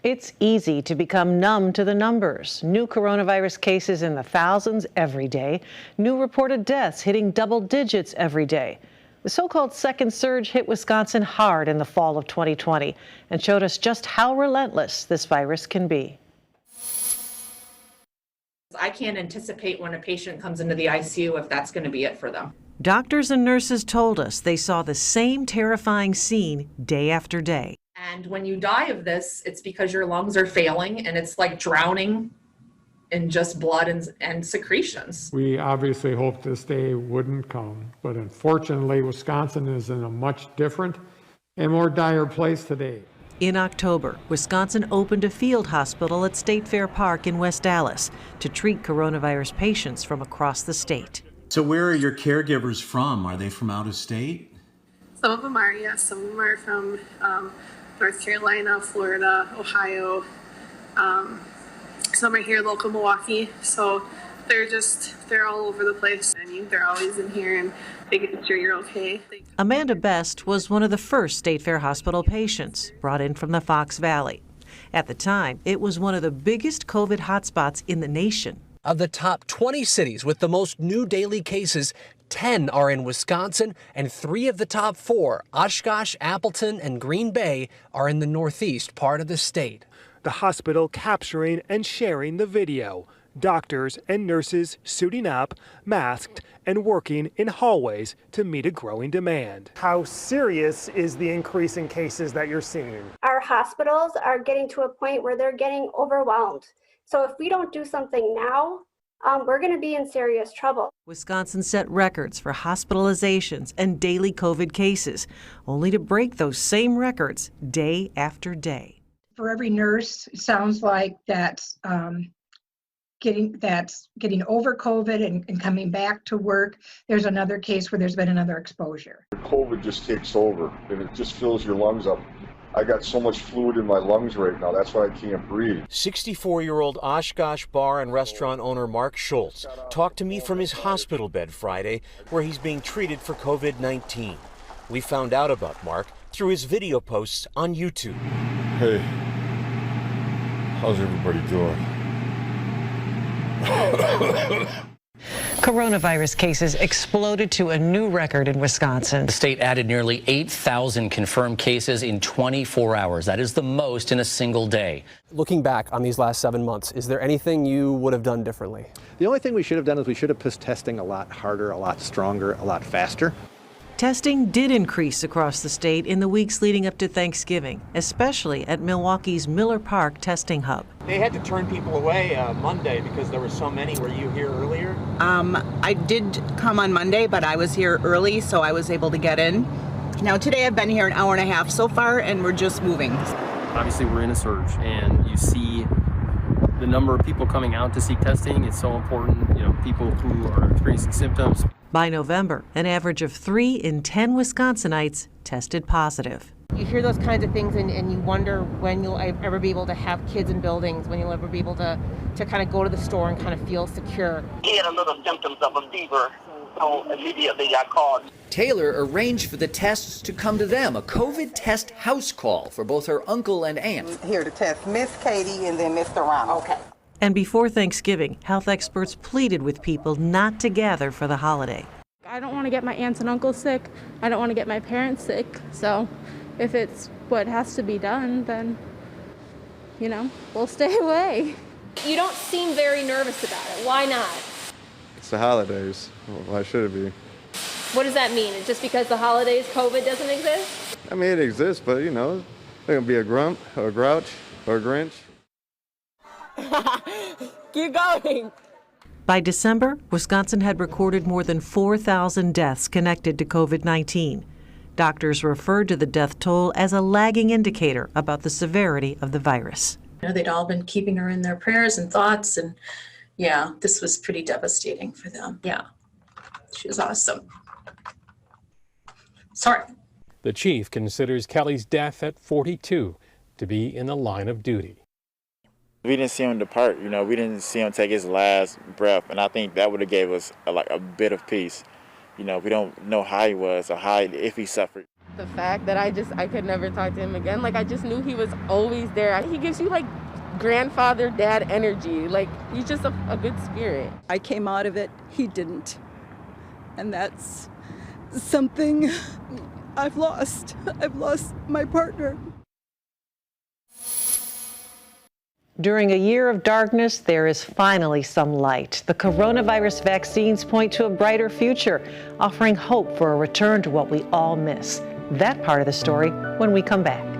It's easy to become numb to the numbers. New coronavirus cases in the thousands every day. New reported deaths hitting double digits every day. The so-called second surge hit Wisconsin hard in the fall of 2020 and showed us just how relentless this virus can be. I can't anticipate when a patient comes into the ICU if that's going to be it for them. Doctors and nurses told us they saw the same terrifying scene day after day. And when you die of this, it's because your lungs are failing and it's like drowning in just blood and secretions. We obviously hoped this day wouldn't come, but unfortunately, Wisconsin is in a much different and more dire place today. In October, Wisconsin opened a field hospital at State Fair Park in West Dallas to treat coronavirus patients from across the state. So where are your caregivers from? Are they from out of state? Some of them are, yes. Some of them are from North Carolina, Florida, Ohio. Some are here local Milwaukee. So they're all over the place. I mean, they're always in here and making sure you're okay. Amanda Best was one of the first State Fair Hospital patients brought in from the Fox Valley. At the time, it was one of the biggest COVID hotspots in the nation. Of the top 20 cities with the most new daily cases, 10 are in Wisconsin, and 3 of the top 4, Oshkosh, Appleton, and Green Bay, are in the northeast part of the state. The hospital capturing and sharing the video. Doctors and nurses suiting up, masked, and working in hallways to meet a growing demand. How serious is the increase in cases that you're seeing? Our hospitals are getting to a point where they're getting overwhelmed. So if we don't do something now, we're going to be in serious trouble. Wisconsin set records for hospitalizations and daily COVID cases, only to break those same records day after day. For every nurse, it sounds like that's getting over COVID and coming back to work. There's another case where there's been another exposure. COVID just takes over and it just fills your lungs up. I got so much fluid in my lungs right now, that's why I can't breathe. 64-year-old Oshkosh bar and restaurant owner Mark Schultz talked to me from his hospital bed Friday, where he's being treated for COVID-19. We found out about Mark through his video posts on YouTube. Hey, how's everybody doing? Coronavirus cases exploded to a new record in Wisconsin. The state added nearly 8,000 confirmed cases in 24 hours. That is the most in a single day. Looking back on these last 7 months, is there anything you would have done differently? The only thing we should have done is we should have pushed testing a lot harder, a lot stronger, a lot faster. Testing did increase across the state in the weeks leading up to Thanksgiving, especially at Milwaukee's Miller Park testing hub. They had to turn people away Monday because there were so many. Were you here earlier? I did come on Monday, but I was here early, so I was able to get in. Now today I've been here an hour and a half so far, and we're just moving. Obviously we're in a surge, and you see the number of people coming out to seek testing. It's so important, people who are experiencing symptoms. By November, an average of 3 in 10 Wisconsinites tested positive. You hear those kinds of things and you wonder when you'll ever be able to have kids in buildings, when you'll ever be able to kind of go to the store and kind of feel secure. He had a little symptoms of a fever, so immediately I called. Taylor arranged for the tests to come to them, a COVID test house call for both her uncle and aunt. Here to test Miss Katie and then Mr. Ronald. Okay. And before Thanksgiving, health experts pleaded with people not to gather for the holiday. I don't want to get my aunts and uncles sick. I don't want to get my parents sick. So if it's what has to be done, then, we'll stay away. You don't seem very nervous about it. Why not? It's the holidays. Why should it be? What does that mean? Just because the holidays, COVID doesn't exist? I mean, it exists, but, there's going to be a grump, or a grouch, or a Grinch. Keep going. By December, Wisconsin had recorded more than 4,000 deaths connected to COVID-19. Doctors referred to the death toll as a lagging indicator about the severity of the virus. They'd all been keeping her in their prayers and thoughts, and this was pretty devastating for them. Yeah, she was awesome. Sorry. The chief considers Kelly's death at 42 to be in the line of duty. We didn't see him depart, we didn't see him take his last breath, and I think that would have gave us a bit of peace. We don't know how he was or if he suffered. the fact that I could never talk to him again. Like, I just knew he was always there. He gives you like grandfather, dad energy. Like, he's just a good spirit. I came out of it, he didn't. And that's something I've lost. I've lost my partner. During a year of darkness, there is finally some light. The coronavirus vaccines point to a brighter future, offering hope for a return to what we all miss. That part of the story when we come back.